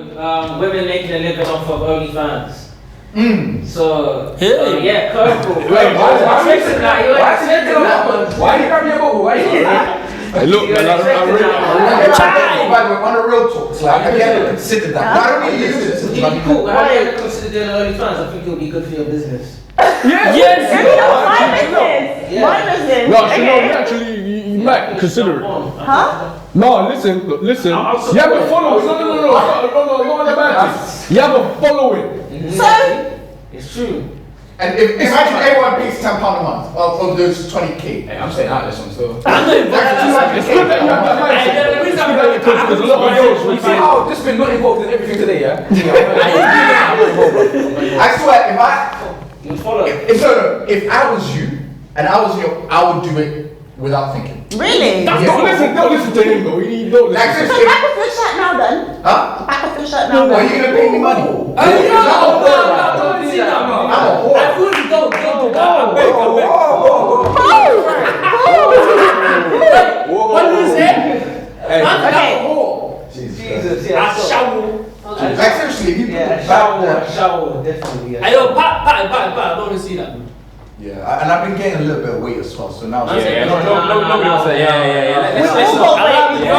women making a living off of Onlyfans. So, yeah, curveball. Why you grab your bubble? Why you Hey, look, man, I really. On a real talk, like, have you ever considered that? I don't really use it. Have you ever considered doing Onlyfans? I think it would be good for your business. Yes. My business. No, so no, actually, you might consider it. Huh? No, listen. You have a following. No, not about it. You have a following. So? It's true. And if imagine everyone pays £10 a month of those 20k. Hey, I'm staying out of this one still. It's good that you have that mindset. Because a lot of girls will say, Oh, just been not involved in everything today, yeah? I swear, You follow. if I was you and I was you, I would do it without thinking. Really? don't listen to him though. You don't Like, listen. So back off your shirt now then. Huh? Back off your shirt now Are then. you gonna pay me money? I'm a whore. I fully don't do that. What did you say? Hey, Okay. Jesus, yeah. Like seriously, if you Shower, definitely. Yeah. I don't pat. I don't want to see that. yeah, and I've been gaining a little bit of weight as well, so now No. We all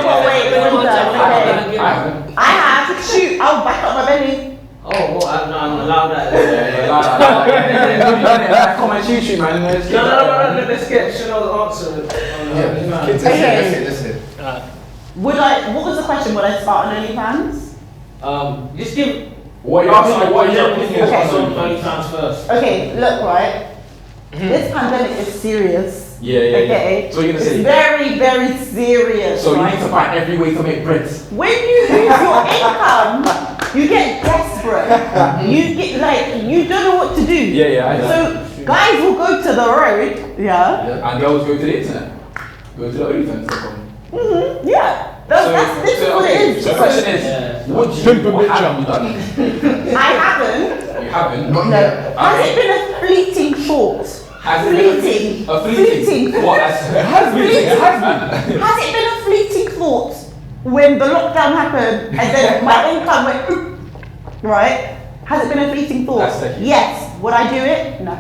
got weight. I have. Shoot, I'll back up my belly. Oh, well, I'm not allowed that. Come on, shoot, man. No, let's get Chanel's answer. Listen. What was the question? Would I start on OnlyFans? Just give. What you're asking, what you're thinking on Okay. OnlyFans first. Okay, look, right. This pandemic is serious. Yeah. Okay. So you're gonna say. It's very, very serious. So you right? need to find every way to make bread. When you lose your income, you get desperate. You get like you don't know what to do. Yeah, I know. So guys will go to the road, yeah. And girls go to the internet. Go to the Onlyfans. Yeah. This is what it is. So the question is, what have you done? I haven't. You haven't? Not No. yet. Has it been a fleeting thought? Has it Fleeting. been a fleeting? What? It has been. Has it been a fleeting thought when the lockdown happened and then my income went right? Has it been a fleeting thought? That's the key. Yes. Would I do it? No.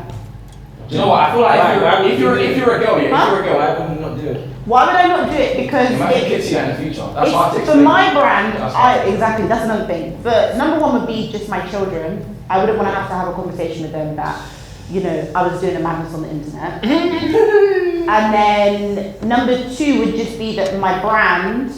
Do you know what? I feel like if you're a girl, yeah, if you're a girl, Why would you not do it? Why would I not do it? Because you might get see that in the future. That's what I it's, take for my brand, That's what I take. exactly, that's another thing. But number one would be just my children. I wouldn't want to have a conversation with them that, you know, I was doing a madness on the internet. And then number two would just be that my brand,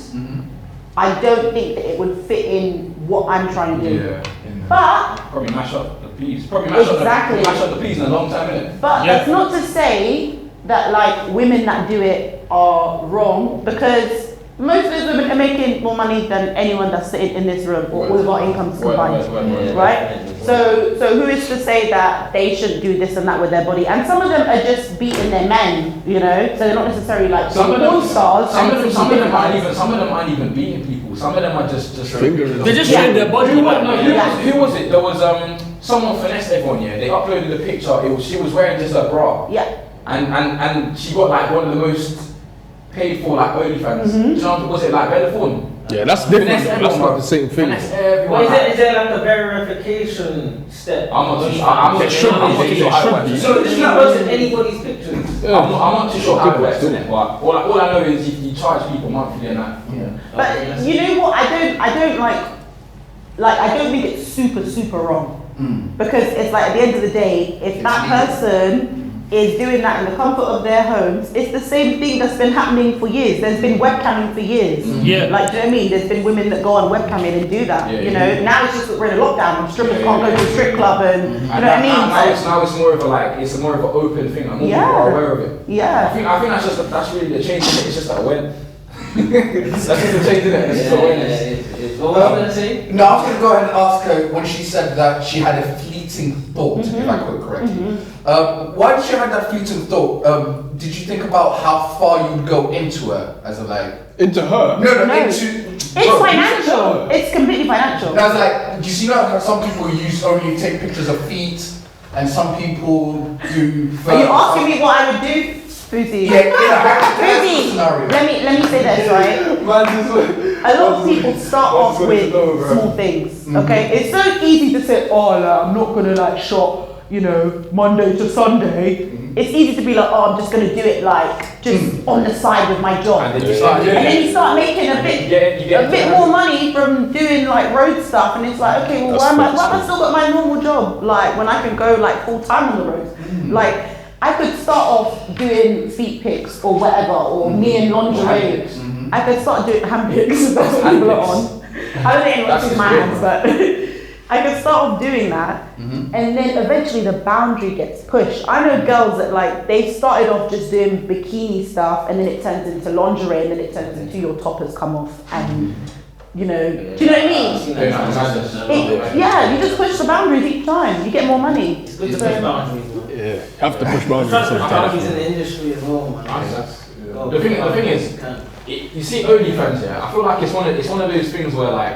I don't think that it would fit in what I'm trying to do. Yeah. But Probably mash up the peas. Probably mash up the peas in a long time, innit? But that's not to say that like women that do it are wrong, because most of those women are making more money than anyone that's sitting in this room or all of our incomes combined, right? So who is to say that they shouldn't do this and that with their body? And some of them are just beating their men, you know, so they're not necessarily like porn stars. Some of them aren't even beating people. Some of them are just Fingering. They just showing their body. Who was it? There was someone finessed everyone. Yeah, they uploaded a picture. She was wearing just a bra. Yeah. And she got like one of the most paid for like OnlyFans. Do you know, was it like Bellaphone? Yeah, that's different. That's not the same thing. Is there like a verification step? I'm not too sure. I'm not sure. So this is not posting anybody's pictures. I'm not too sure how it works, Good innit? But all I know is you charge people monthly and that. But you know what? I don't think it's super wrong. Because it's like at the end of the day, if that person is doing that in the comfort of their homes, it's the same thing that's been happening for years. There's been webcamming for years. Yeah. Like, do you know what I mean? There's been women that go on webcamming and do that. Yeah, you know, now it's just that we're in a lockdown. Strippers can't go to a strip club and you know what I mean? Now it's more of a it's more of an open thing. More people are aware of it. Yeah. I think that's really the change in it. It's just that awareness. That's just the change in it. It's just awareness. What was I gonna say? No, I was going to go ahead and ask her when she said that she had a fleeting thought, if I quote correctly. Why did she have that fleeting thought? Did you think about how far you would go into her as a like? Into her? No, No. into. It's financial. It's completely financial. And I was like, do you see how some people only take pictures of feet, and some people do. Are you asking me what I would do Fuzi. Yeah, in a hypothetical Fuzi, scenario. let me say this, right? A lot of people start off with small things, okay? It's so easy to say, oh, like, I'm not gonna like shop, you know, Monday to Sunday. It's easy to be like, oh, I'm just gonna do it like just on the side with my job. And then you start making a bit more money from doing like road stuff, and it's like, okay, well, why have I still got my normal job? Like when I can go like full time on the road, like. I could start off doing feet pics or whatever, or me in lingerie. I could start doing hand pics, that's what people are on. I don't think anyone sees my hands, but I could start off doing that, and then eventually the boundary gets pushed. I know girls that like, they started off just doing bikini stuff, and then it turns into lingerie, and then it turns into your top has come off, and you know, do you know what I mean? Yeah, you just push the boundaries each time, you get more money. It's good to push boundaries. Yeah, have to push boundaries. Boundaries in the industry as well, man. The thing is, you see OnlyFans, yeah. I feel like it's one of those things where like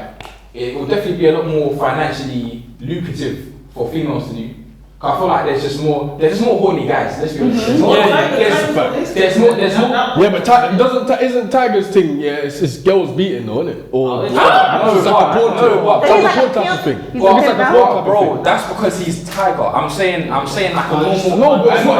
it will definitely be a lot more financially lucrative for females to do. I feel like there's just more horny guys. Let's be honest. There's more. Yeah, but isn't Tiger's thing? Yeah, it's girls beating, though, isn't it? Or it's like a porn type of thing. Bro, that's because he's Tiger. I'm saying like a normal. No, but it's not.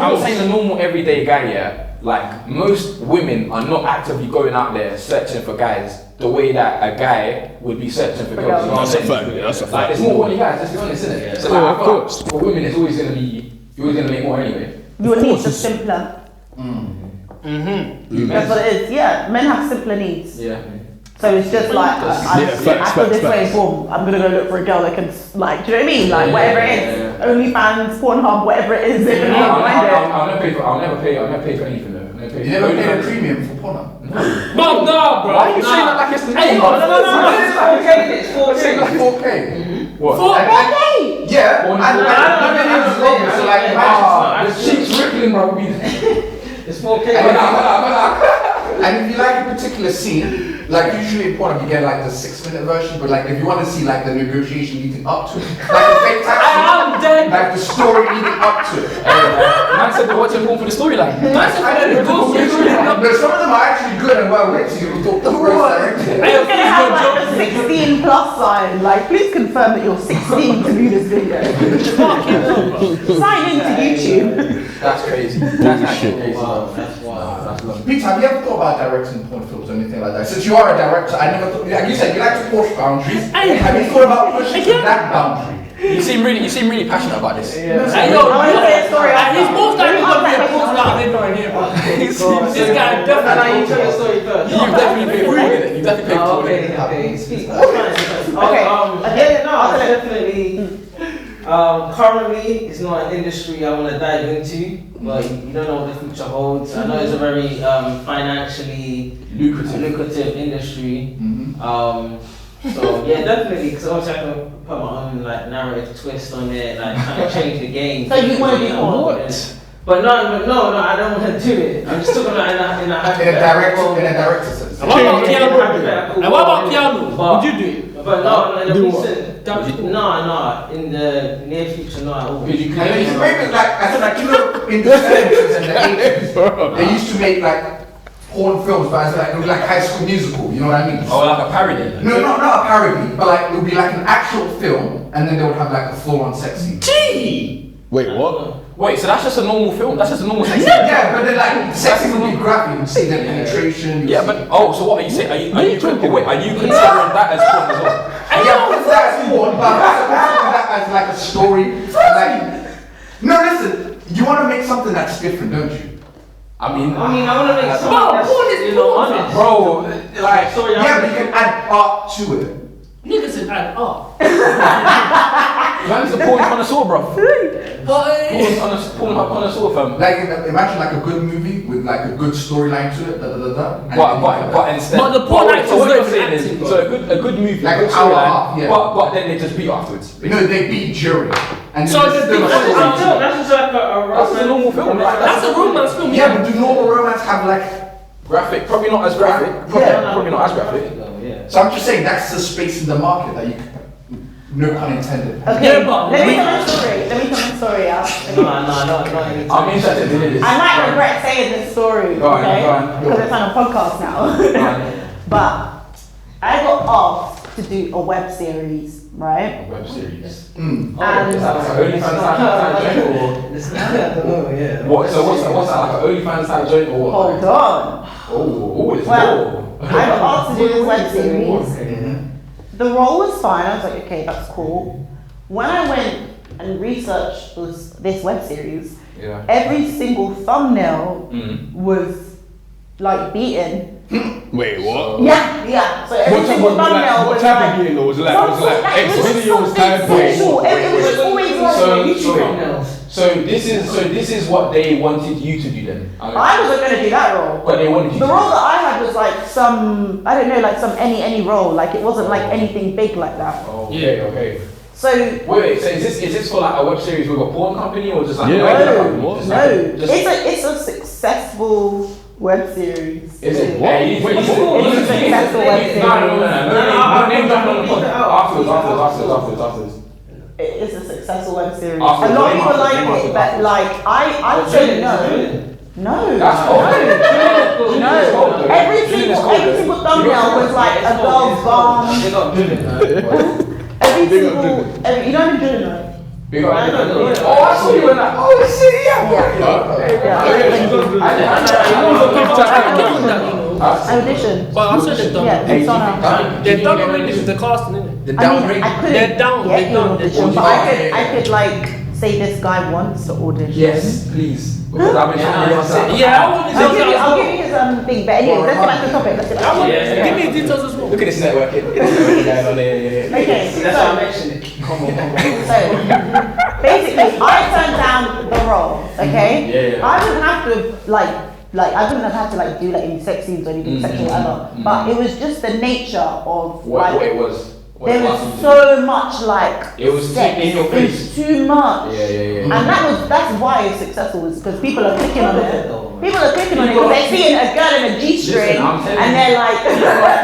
I'm saying a normal everyday guy. Yeah, like most women are not actively going out there searching for guys the way that a guy would be searching for girls. You know what I'm saying? That's a fact. Like, there's more horny guys, let's be honest, isn't it? So, like, of course. For women, it's always going to be, you're always going to make more anyway. Your needs are simpler. That's what it is. Yeah, men have simpler needs. Yeah. So it's just like, I feel this way, boom, I'm gonna go look for a girl that can, like, do you know what I mean? Like, whatever it is, OnlyFans, Pornhub, whatever it is. I'll never pay for anything though. You never paid a premium for Pornhub? No, bro. Why are you saying that like it's the It's 4K. It's 4K. What? 4K? Yeah, and so like, the cheeks rippling, bro. It's 4K. And if you like a particular scene, like usually in Pornhub you get like the 6-minute version, but like if you want to see like the negotiation leading up to it, like the fake tax, I'm dead. like the story leading up to it. Man said they're watching porn for the storyline. No, some of them are actually good and well written. You thought the worst. You're gonna have like a 16 plus sign. Like, please confirm that you're 16 to view this video. Sign into YouTube. That's crazy. That's actually crazy. Wow, that's wild. Peter, have you ever thought about directing porn films or anything like that? Since you are a director, I never thought, like you said, you like to push boundaries. Have you thought about pushing that boundary? You seem really passionate about this. Hey, yo, he's most likely gonna be a post out in here, bro. This guy definitely. You tell your story first. You've definitely paid for it. You've definitely paid for it. Okay, speak. Okay. Definitely. Currently, it's not an industry I want to dive into, but you don't know what the future holds. I know it's a very financially lucrative industry. So yeah, definitely, because obviously I can put my own like narrative twist on it, like kind of change the game. So you want to do more? But no, I don't want to do it. I'm just talking about in a director sense. And what about piano? Would you do it? But no, in the recent, no, in the near future, no, I won't. Maybe like I said, like you know, in the 70s and the 80s, they used to make like porn films, but as it was like High School Musical. You know what I mean? Oh, like a parody? No, not a parody, but like it would be like an actual film, and then they would have like a full-on sex scene. Gee! Wait, what? Wait, so that's just a normal film? That's just a normal sex scene? Yeah, but then like the sex scene would be graphic. You'd see the penetration. Yeah, but so what are you saying? Are you considering that as porn as well? Yeah, but that's porn, but that as like a story. Like, no, listen, you want to make something that's different, don't you? I mean, I want to make something that's honest, bro. Like, yeah, but you can add art to it. Niggas said add art. Man's a porn connoisseur, bro. Porn connoisseur, fam. Like, imagine like a good movie with like a good storyline to it, But instead. But the porn actors what don't you're saying is, acting. so a good movie, like a good an hour and a storyline, half, yeah. but then they just beat afterwards. No, they beat during. And So then it's still a story. that's just like a That's just a normal film. That's a romance film. Yeah, but do normal romance have like? Graphic, probably not as graphic. Yeah. Probably not as graphic. So I'm just saying that's the space in the market that you can. No pun intended. Okay, Yeah, but let me tell my story, yeah. No. I'm interested to hear this. I might regret saying this story, Go on, okay? go on. Because it's on a podcast now. But I got asked to do a web series, right? A web series. And Is that like an OnlyFans type joint or? I don't know, yeah. What? So what's that like an OnlyFans type joint or what? hold on. Oh, it's Well, more. I got asked to do this web series. Okay. The role was fine. I was like, okay, that's cool. When I went and researched this web series, Yeah. every single thumbnail was like beaten. Wait, what? Yeah. So every What type single of thumbnail what was type like of beating though? Was it like X it was videos something type sexual. or? It was always like So this is what they wanted you to do then. I wasn't gonna do that role. But they wanted you The to. role that I had was like some, I don't know, like some any role. Like it wasn't like anything big like that. Okay. So Wait. So is this for like a web series with a porn company or just like Yeah. a regular company? What? Just no, like- just- it's a successful web series. Is it? What? Hey, Wait, it's a successful web series. No. Name drop on the pod. Afterwards. It's a successful web series. After A lot of the people game, like after it, the but game. like I don't know. No. That's cold. No. Every single thumbnail was like a girl's bum. They got bullied. Every single, you don't even do it. Big up. Oh, I saw you in that. Oh shit, yeah. I auditioned. But I'm sure they've done Yeah, it. it's on our. They've done already with the casting, innit? The I mean, downgrade. I couldn't They're down, get they're an down, audition, they're but down. I could like say this guy wants to audition. Yes, please. Because I've been trying to say. Yeah, I want to I'll give you his thing, but anyway, let's get back to the topic. Let's get back to the topic. Give me details as well. Look at this networking. Yeah. Okay, That's why I so mentioned it. Come on. So, basically, I turned down the role, okay? Yeah. I wouldn't have to, I wouldn't have had to, do, any sex scenes or anything sexual, whatever. But it was just the nature of, What it was. there was so much, It was sex. in your It face. was too much. Yeah. And that's why it's successful, is because people are clicking on it. People are clicking on it because they're seeing a girl in a G-string, Listen, I'm telling and you. they're like,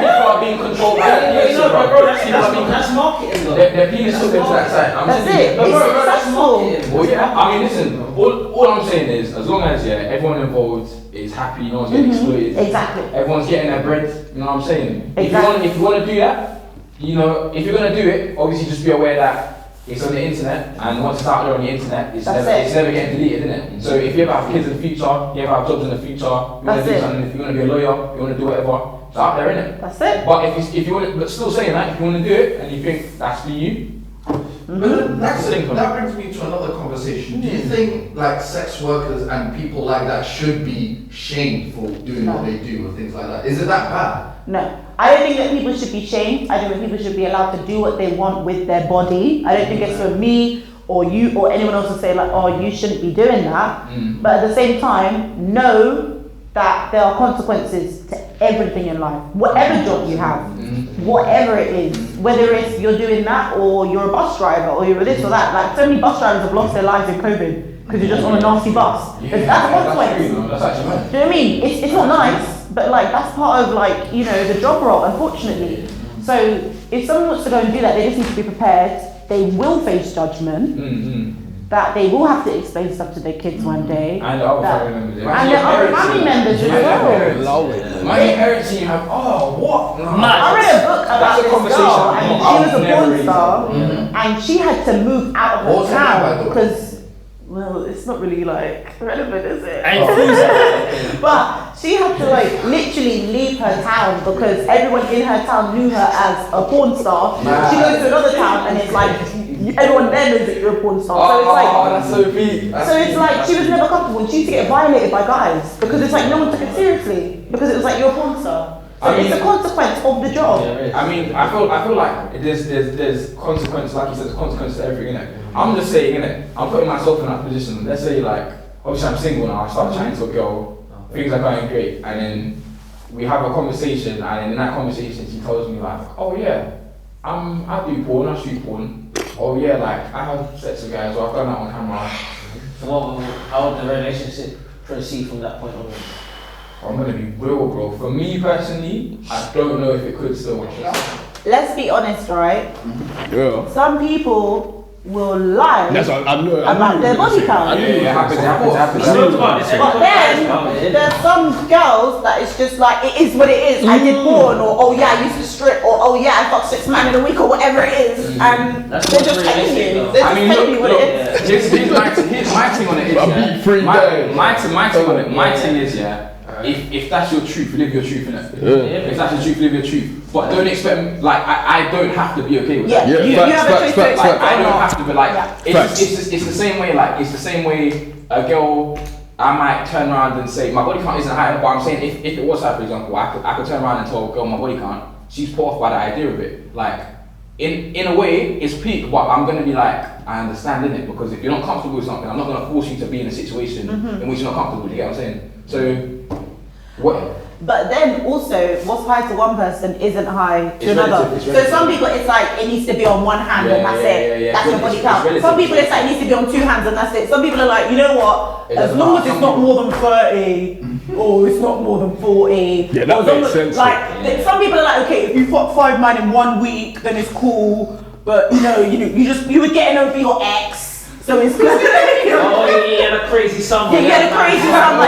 People are being controlled by the penis, bro. That's marketing though. Their penis hooked into that side. I'm that's telling it. you. It's successful. Well, yeah, I mean, listen, all I'm saying is, as long as, everyone involved is happy, no one's getting exploited, Exactly. everyone's getting their bread, you know what I'm saying? Exactly. If you want to do that, if you're going to do it, obviously just be aware that it's on the internet, and once it's out there on the internet, it's never getting deleted, isn't it? So if you ever have kids in the future, you ever have jobs in the future, you want to do something, if you want to be a lawyer, you want to do whatever, it's out there, innit? That's it. But if you want to, but still saying that, if you want to do it, and you think that's for you, But That's the thing. that brings me to another conversation. Do you think sex workers and people like that should be shamed for doing what they do and things like that? Is it that bad? No. I don't think that people should be shamed. I don't think people should be allowed to do what they want with their body. I don't think it's for me or you or anyone else to say you shouldn't be doing that. But at the same time, know that there are consequences to everything in life. Whatever job you have, whatever it is, whether it's you're doing that or you're a bus driver or you're this or that. Like so many bus drivers have lost their lives in COVID because you're just on a nasty bus. That's a consequence. That's actually Do you know what I mean? It's not nice, but that's part of the job role, unfortunately. So if someone wants to go and do that, they just need to be prepared. They will face judgment. That they will have to explain stuff to their kids one day. And the other family members. And their other family members as well. My parents, you have, what? No. I read a book about That's a this conversation. girl, and No, she was I've a never porn really- star, and she had to move out of What's her her name, by town the way? because, well, it's not really relevant, is it? And But she had to literally leave her town because everyone in her town knew her as a porn star. She goes to another town and it's everyone there knows that you're a porn star. So that's so deep. so it's she was never comfortable and she used to get violated by guys because it's no one took it seriously because it was you're a porn star. So it's a consequence of the job. I mean, I feel like there's consequence, like you said, there's consequence to everything, innit? I'm just saying, innit? I'm putting myself in that position. Let's say obviously I'm single now, I start chatting to a girl, things are going great, and then we have a conversation, and in that conversation she tells me oh yeah, I do porn, I shoot porn. Oh yeah, I have sex with guys, or I've done that on camera. How would the relationship proceed from that point onwards? I'm gonna be real, bro. For me personally, I don't know if it could still. let's be honest, right? Yeah. Some people will lie That's what I knew. about their body count. It happens. But then there's some girls that it's just like it is what it is. I did porn, or oh yeah, I used to strip, or oh yeah, I fucked 6 men in a week, or whatever it is, and That's they're not just telling realistic, you. though. They're I just mean, telling you what look, it is. here's my thing on it is, A yeah. beat free My day. thing on it, my thing is, yeah. If that's your truth, live your truth, innit? If that's your truth, live your truth. But don't expect, like, I don't have to be okay with that. Yeah, you have a choice to Like, accept I or don't not. have to be like, Yeah. it's the same way, like, it's the same way a girl, I might turn around and say, my body count isn't high, but I'm saying if it was high, for example, I could turn around and tell a girl my body count, she's put off by the idea of it. Like, in a way, it's peak, but I'm gonna be like, I understand, innit? Because if you're not comfortable with something, I'm not gonna force you to be in a situation in which you're not comfortable, do you get what I'm saying? So, what? But then also, what's high to one person isn't high to It's another. relative, it's So relative. some people it's like it needs to be on one hand and that's it. That's your body It's count. relative. Some people it's like it needs to be on 2 hands and that's it. Some people are like, you know what? It As doesn't long matter. as it's not more than 30, or it's not more than 40. Yeah, that or as long makes as- sense. Like some people are like, okay, if you fuck 5 men in 1 week, then it's cool. But you would get over your ex. So it's good. Oh, you had a crazy summer. You get a crazy summer.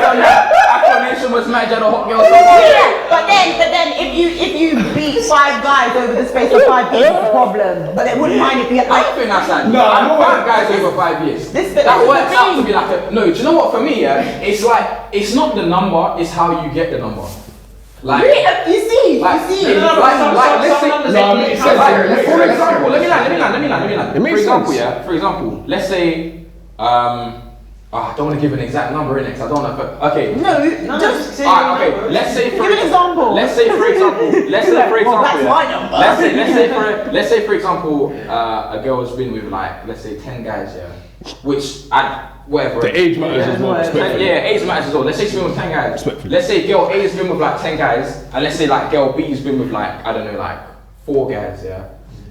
Affirmation was mad, you had a hot girl. Yeah, but then if you beat 5 guys over the space of 5 years, it's a problem. But they wouldn't mind if you had I like. don't think that's like, No, I know five guys over 5 years. This that is works the out to thing. be like a, no, do you know what, for me, yeah, it's like, it's not the number, it's how you get the number. Like, You see, like, you see. like, let's say, No, it makes sense. like, for example, let me land. It makes For example, sense. yeah, for example, let's say, I don't want to give an exact number in it, because I don't know, but, okay. No, just say Alright, okay, let's say for Give an example. Let's say for example, Well, that's my number. let's say for example, a girl has been with like, let's say 10 guys, yeah, which whatever. The age matters as well, respectfully. Yeah, age matters as well. Let's say she's been with 10 guys. Respectfully. Let's say girl A has been with like 10 guys, and let's say like girl B has been with like, I don't know, like 4 guys, yeah.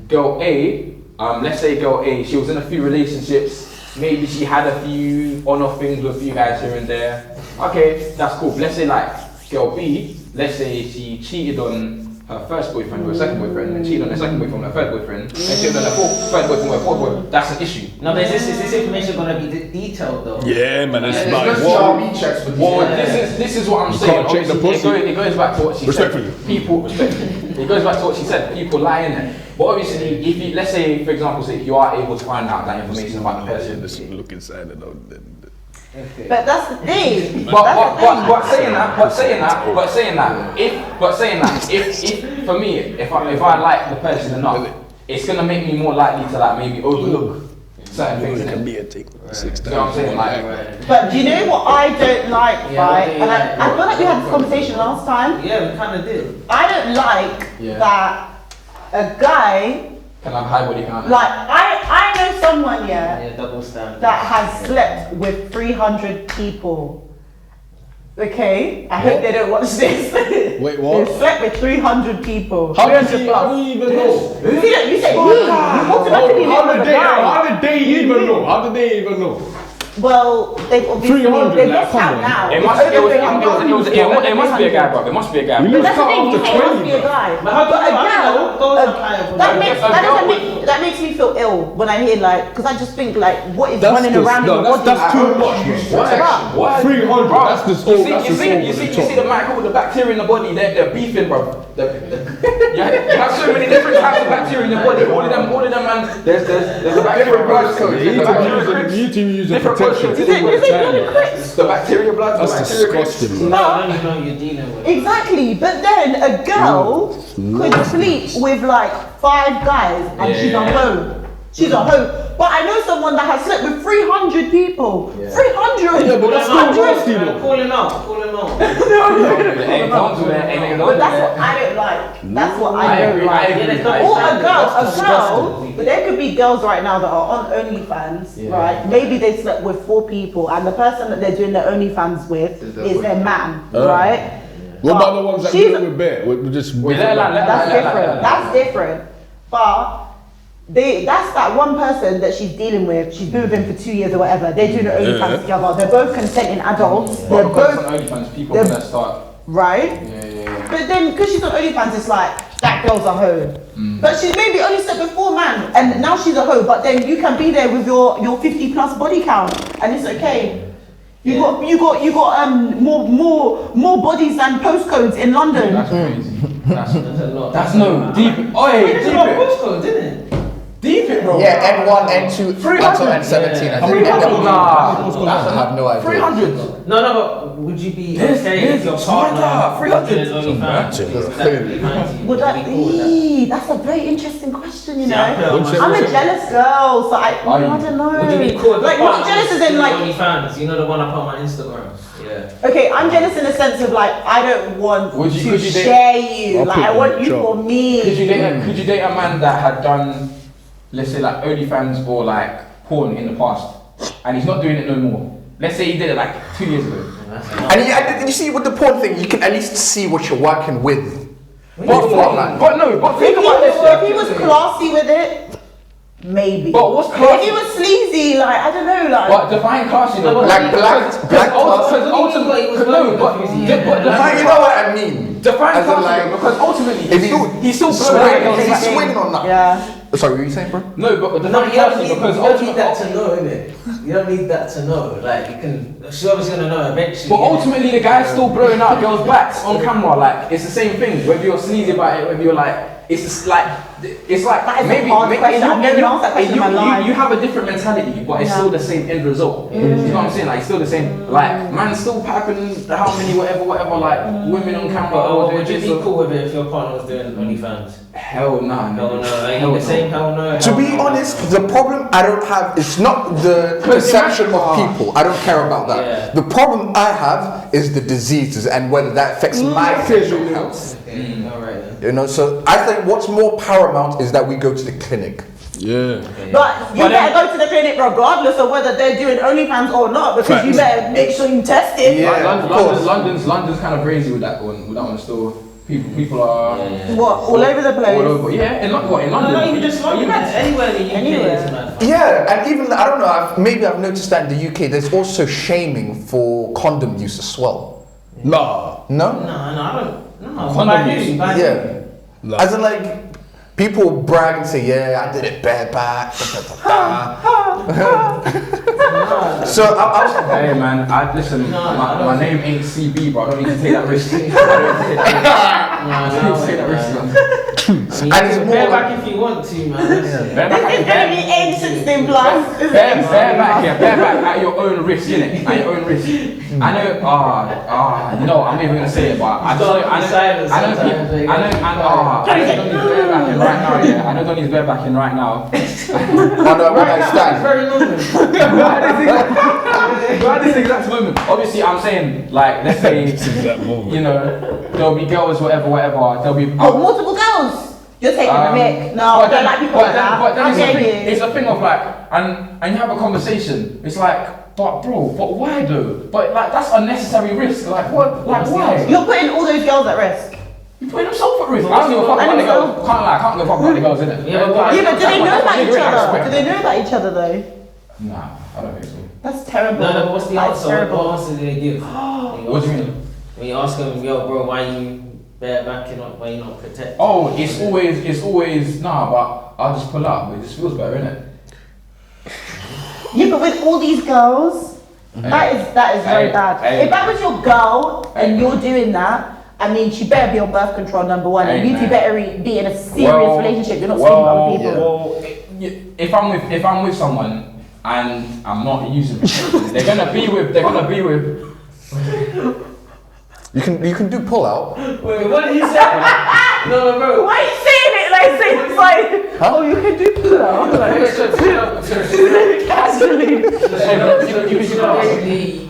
Girl A, let's say girl A, she was in a few relationships. Maybe she had a few on-off things with a few guys here and there. Okay, that's cool. Let's say like girl B, let's say she cheated on her first boyfriend with her second boyfriend, and cheated on her second boyfriend with her third boyfriend, and cheated on her third boyfriend with her fourth boyfriend. That's an issue. No, but is this information gonna be detailed though? Yeah, man, it's Yeah, like Let's what? me checks for Well, these. this is what I'm You saying. can't check the Obviously, pussy. it goes back to what she Respectfully. said. People, it goes back to what she said. People lie in it. But obviously, if you, let's say, for example, say you are able to find out that information about the person. Just look inside and all. But that's the thing. But saying that, if for me, if I like the person enough, it's gonna make me more likely to like maybe overlook certain things. It can innit? be a thing. 6 You know what I'm saying? times. Like, But do you know what I don't like, Yeah, right? what do you And like? I feel like we had this conversation last time. Yeah, we kind of did. I don't like Yeah. that a guy, can I have high body count? like I know someone, yeah, Yeah, double standard. that has slept with 300 people. Okay, I hope they don't watch this. Wait, what? They slept with 300 people. How 300 do plus. you even know? You see that? You said he. You automatically know How the did guy. they even know? How did they even know? Well, they've obviously 300, they like, missed come out on. now. It must be a guy, bro. It must be a guy. You But lose that's the count thing, after it must 20. be a guy. But how do But you know? Those are higher for that makes me feel ill when I hear like, because I just think like, what is That's running just, around in no, your body? that's too much. What? 300, Bro, that's just you all- see, that's you just see, all you over see, the you see top. the microbe, the bacteria in the body, they're beefing, bro. You have so many different types of bacteria in your body. All of them, man. There's a bacteria blood code. You There's a bacteria need code. to use a Different protection. blood Is it codes. The bacteria blood. That's the bacteria disgusting, codes. man. No, I don't even know who you're dealing with. Exactly, but then a girl could sleep with like 5 guys and she's a Yeah. hoe. She's a hoe. But I know someone that has slept with 300 people. Yeah. 300! Yeah, but that's still 300. nasty though. Calling out, calling out. Hey, don't do that. Ain't But that's what I don't like. That's what I I don't agree, I like. agree. Yeah, there's Or no- a That's girl, disgusting. but there could be girls right now that are on OnlyFans, Yeah. right? Maybe they slept with 4 people and the person that they're doing their OnlyFans with is their man, right? What about the ones that She's- do it with bear? With just Let her land, That's different. That's different. But that's that one person that she's dealing with. She's been with him for 2 years or whatever. They're doing the OnlyFans together. They're both consenting adults. They're Because both. on OnlyFans, people they're- are gonna start right? Yeah. But then, because she's on OnlyFans, it's like, that girl's a hoe. But she's maybe only slept with 4 men, and now she's a hoe, but then you can be there with your 50 plus body count, and it's okay. You got more bodies than postcodes in London. That's crazy. That's a lot. That's no deep. Oi, It's deep about it. postcode, didn't it? Deep it, bro. Yeah, N1, N2, until N17. I think. I have no idea. 300. No, but would you be This okay is if your smarter. partner 300. is OnlyFans? Would that be? That's a very interesting question, you know. Yeah, I'm a jealous girl, so I don't know. Would you be cool if like, your not partner jealous as is in like, OnlyFans? You know the one I put on my Instagram. Yeah. okay, I'm jealous in the sense of like, I don't want Would you to date- share you. I'll Like, put I you want in you the for me. Could you date a man that had done, let's say, like OnlyFans or like porn in the past, and he's not doing it no more? Let's say he did it like 2 years ago. And you see, with the porn thing, you can at least see what you're working with. But think If about this. if he was classy with it, maybe. But what's If classy? he was sleazy, like, I don't know, like. But define classy though. Like black class. You know what I mean. Define As in, classy like, though, because ultimately If he's still swinging, he's blowing. swinging on that. Yeah. Sorry, what were you saying, bro? No, but No, define you don't classy need, because you don't need that ultimately. to know, innit? You don't need that to know. Like, you can. She's obviously gonna know eventually. But innit? ultimately, the guy's still blowing out girls' backs on camera. Like, it's the same thing. Whether you're sleazy about it, whether you're like, it's just like, it's like That is a maybe hard question. I've never asked that question in my life. you have a different mentality, but it's still the same end result. You know what I'm saying? Like, it's still the same. Like, man, still piping how many whatever. Like women on camera. But or would you this be or- cool with it if your partner was doing OnlyFans? Hell nah, Hell no. Are Hell you no. the same? Hell no. To be honest, the problem I don't have is not the perception of people. I don't care about that. Yeah. The problem I have is the diseases and whether that affects my physical health. Okay, alright then. You know, so I think what's more paramount is that we go to the clinic. Yeah. But you better go to the clinic regardless of whether they're doing OnlyFans or not, because you better make sure you test it. Yeah. of course. London's kind of crazy with that one. With that one still. People are What, all over the place? all over. Yeah, in London. No, not even just London. Anywhere in the UK. Anywhere. It's mad. Yeah, and even I don't know. Maybe I've noticed that in the UK, there's also shaming for condom use as well. Nah. No? No, I don't. No, Condom by use. who? By who? Yeah. Nah. As in, like, people brag and say, "Yeah, I did it bareback." So I was. Hey man, listen. No, I my don't name ain't CB, bro. I don't need to take that risk. I don't need to take that risk, man. And And it's you can more bear like- back if you want to, man. That's- Bareback This is going to be age 16 plus. bareback at your own risk, innit? At your own risk. I know. No, I'm not even gonna say it, but I know Donnie's barebacking right now. Yeah, I know Donnie's barebacking right now. Oh no, when I It's stand. very normal. Right this exact moment. Obviously, I'm saying, like, let's say, That moment. you know, there'll be girls, whatever. There'll be. Oh, multiple girls. You're taking the mic. No, I don't like people like that. But then How it's a dare thing. you? It's a thing of like, and you have a conversation. It's like, but why though? But like, that's unnecessary risk. Like what? Like why? You're putting all those girls at risk. You putting yourself at risk. I don't give a fuck about the girls. Can't lie. I can't give a fuck about the girls, innit? Yeah, but Yeah, but do they know about each other? Respect. Do they know about each other though? Nah, I don't think so. That's terrible. No, but what's the That's answer? terrible. What answer do they give? What do you mean? When you ask them, yo, bro, why you barebacking up? Why you not protect? Oh, it's always nah, but I'll just pull out. But it just feels better, innit? Yeah, but with all these girls, that is very Hey, bad. hey. If that was your girl and you're doing that, I mean, she better be on birth control number one, and Hey, you two man. better be in a serious relationship. You're not sleeping with other people. If I'm with someone and I'm not using protection, they're gonna be with. You can do pull out. Wait, what did he say? No, bro. Why are you saying it like it's like, oh, you can do that? Casually.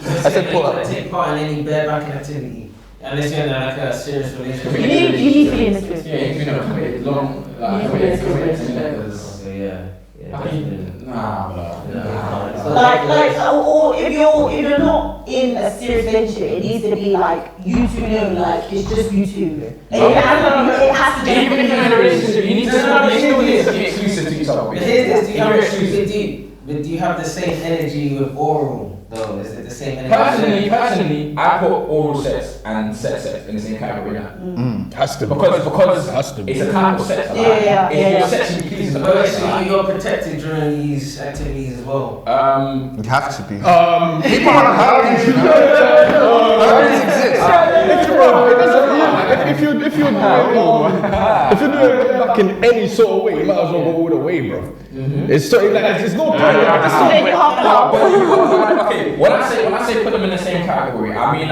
I said pull up. Take part in any barebacking activity. Unless you're in like a serious relationship. You need to be in this group. Yeah, you know, committed long. Committed. Okay, yeah. Nah. Like, or if you're not in a serious relationship, it needs to be like you two know, like it's just you two. It has to be. Even if you're in a relationship, you need to still be exclusive to each other. But do you have the same energy with oral? though? Is it the same? Personally, I put oral sex and sex in the same category now. Has to be. Because Has to be. it's a type of sex. Yeah. You're sexually pleasing the But person. actually, you're protected during these activities as well. You have to be. People are happy. If you're doing it like in any sort of way, you might as well go all the way, bro. It's so like there's no point. Okay, when I say put them in the same category, I mean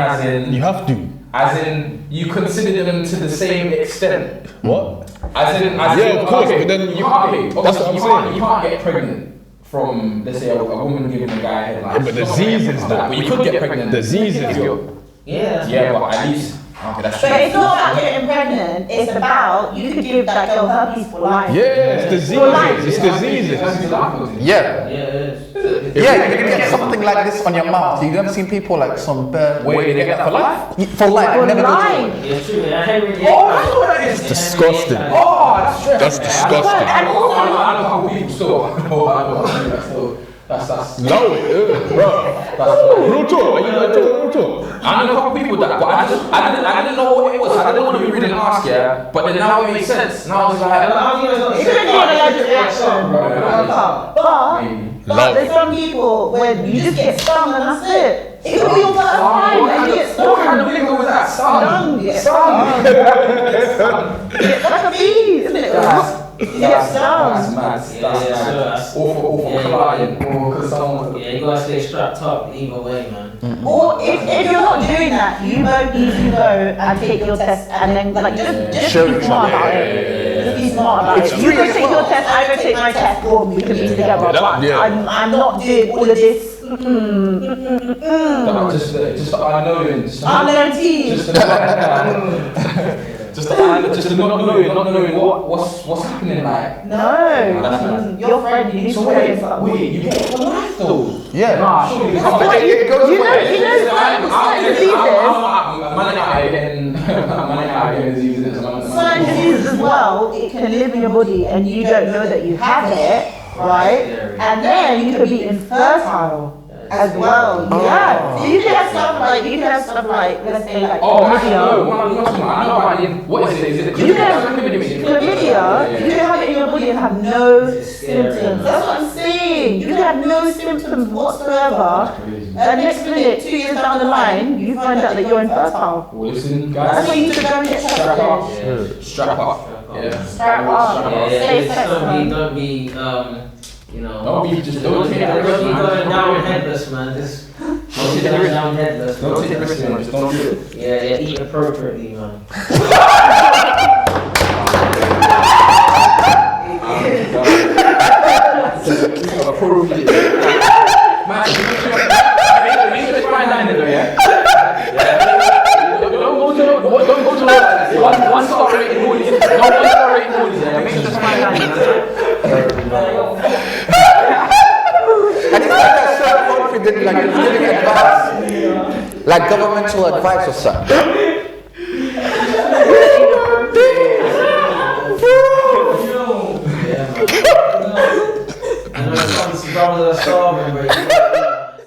You have to. as in you consider them to the same extent. What? As in, of course, but then you can't. that's what I'm saying. You can't get pregnant from, let's say, a woman giving a guy a head. Like, But diseases though. But you could get pregnant. Diseases though. Yeah. But at least. Okay, that's But true. it's not about getting pregnant, it's about you could give that girl herpes for life. Yeah, it's diseases. It's diseases. Yeah. Yeah, it is. Yeah, you can get something like this on your mouth. You've never seen people like some bird. Wait, they get that for life? For life. For Never go to life. Yeah, true. I Henry. It's disgusting. Oh, that's true. That's disgusting. I know how people still. I know how people still. That's. No, bro. Real talk. Real talk. I know a couple people that, but I didn't know what it was. I didn't want to be rude and ask, yeah. But then now it makes sense. Now I was like, It could be an allergic reaction. But there's some people where you just get stung and that's it. It could be your first time and you get stung. what kind of nigga was that? Stung. You get stung. It's like a bee, isn't it? You get stung. That's mad. That's awful client. Because someone. Yeah, you gotta stay strapped up either way, man. Or if you're not doing that, you both need to go and take your test and then like just Show be each smart other. about it. Just be smart about It's it. free You go as take well. your test, I go take my test, or we can be together. But Yeah. I'm not doing all of this. Just the unknown. Unknown tea. Just the not knowing what's happening. Like. No, your friend, you need to So tell wait, yourself. you get it for life though. Yeah. Nah, surely you can't. What, It goes you know, away. certain diseases, Man out getting diseases. certain diseases as well, it can live in your body and you don't know that you have it, right? And then you could be infertile as well. Yeah. So you can have stuff like, let's say like chlamydia. What is it? Is it You can have chlamydia, you can have it in your body and have no symptoms. That's what I'm saying. You can have no symptoms whatsoever. And next minute, 2 years down the line, you find out that you're infertile. Well, listen, That's why guys. you need to go and get Strap up. tested. Strap up. Yeah. Strap up. Stay sex, man. Don't be, you know. Don't be just don't take the Don't risk, be man. going down headless, man. Just Don't take the risk. down headless. Don't take the risk, man. Just don't do it. Yeah, eat appropriately, man. Appropriately. Man, you should fine dining though, yeah? Don't go to one star rated movies. No 1 star rated movies, yeah? Make sure it's fine dining. And it's like that so confident, like it's giving advice, like governmental advice or something. I know some brothers are so